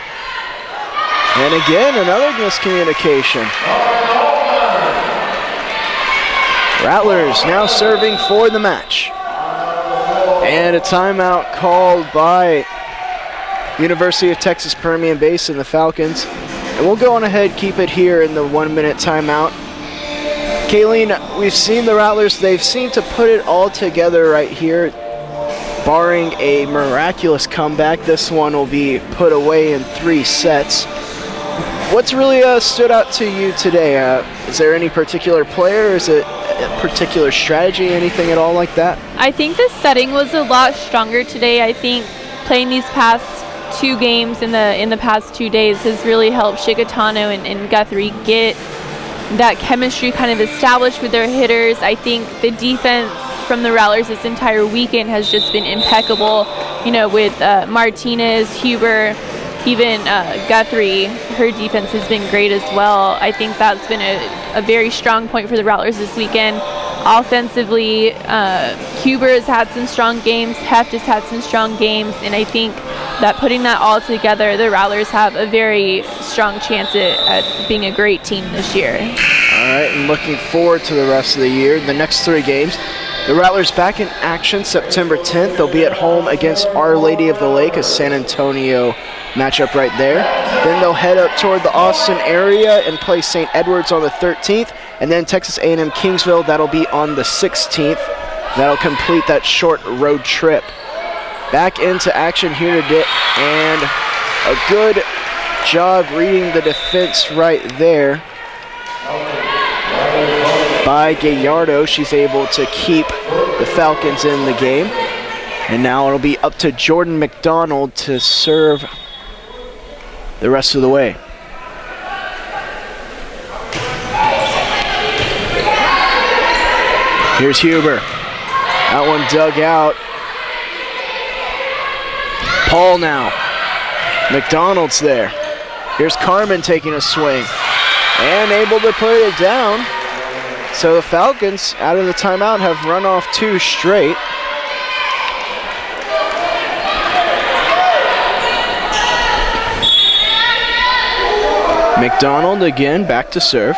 And again, another miscommunication. Rattlers now serving for the match. And a timeout called by University of Texas Permian Basin, the Falcons. And we'll go on ahead, keep it here in the 1-minute timeout. Kayleen, we've seen the Rattlers, they've seemed to put it all together right here. Barring a miraculous comeback, this one will be put away in 3 sets. What's really stood out to you today? Is there any particular player? Is it a particular strategy, anything at all like that? I think the setting was a lot stronger today. I think playing these past 2 games in the past 2 days has really helped Chickatano and Guthrie get that chemistry kind of established with their hitters. I think the defense from the Rattlers this entire weekend has just been impeccable, you know, with Martinez, Huber, even Guthrie. Her defense has been great as well. I think that's been a very strong point for the Rattlers this weekend. Offensively, Huber has had some strong games, Heft has had some strong games, and I think that putting that all together, the Rattlers have a very strong chance at being a great team this year. All right, and looking forward to the rest of the year, the next 3 games. The Rattlers back in action September 10th. They'll be at home against Our Lady of the Lake, a San Antonio matchup right there. Then they'll head up toward the Austin area and play St. Edwards on the 13th. And then Texas A&M Kingsville, that'll be on the 16th. That'll complete that short road trip. Back into action here today, and a good job reading the defense right there by Gallardo. She's able to keep the Falcons in the game. And now it'll be up to Jordan McDonald to serve the rest of the way. Here's Huber. That one dug out. Paul now. McDonald's there. Here's Carmen taking a swing and able to put it down. So the Falcons, out of the timeout, have run off 2 straight. McDonald again back to serve.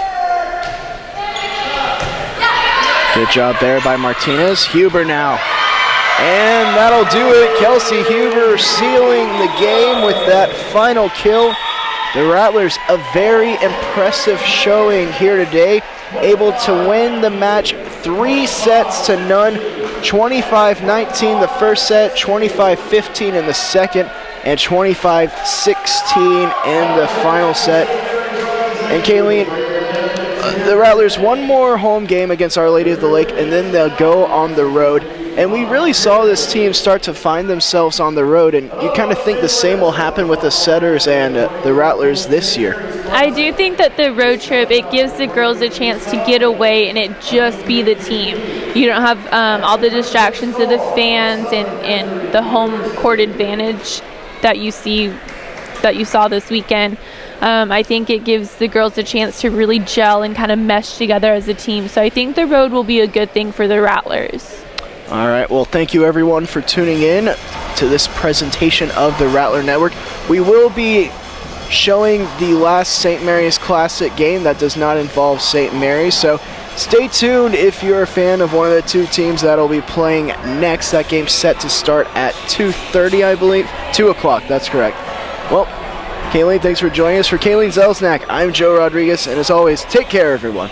Good job there by Martinez. Huber now. And that'll do it. Kelsey Huber sealing the game with that final kill. The Rattlers, a very impressive showing here today, able to win the match 3-0. 25-19 the first set, 25-15 in the second, and 25-16 in the final set. And Kayleen, the Rattlers one more home game against Our Lady of the Lake, and then they'll go on the road. And we really saw this team start to find themselves on the road, and you kind of think the same will happen with the Setters and the Rattlers this year. I do think that the road trip, it gives the girls a chance to get away and it just be the team. You don't have all the distractions of the fans and the home court advantage that you saw this weekend. I think it gives the girls a chance to really gel and kind of mesh together as a team. So I think the road will be a good thing for the Rattlers. All right, well, thank you everyone for tuning in to this presentation of the Rattler Network. We will be showing the last St. Mary's Classic game that does not involve St. Mary's, so stay tuned if you're a fan of one of the two teams that'll be playing next. That game's set to start at 2:30, I believe. 2 o'clock, that's correct. Well, Kayleen, thanks for joining us. For Kayleen Zelsnack, I'm Joe Rodriguez, and as always, take care, everyone.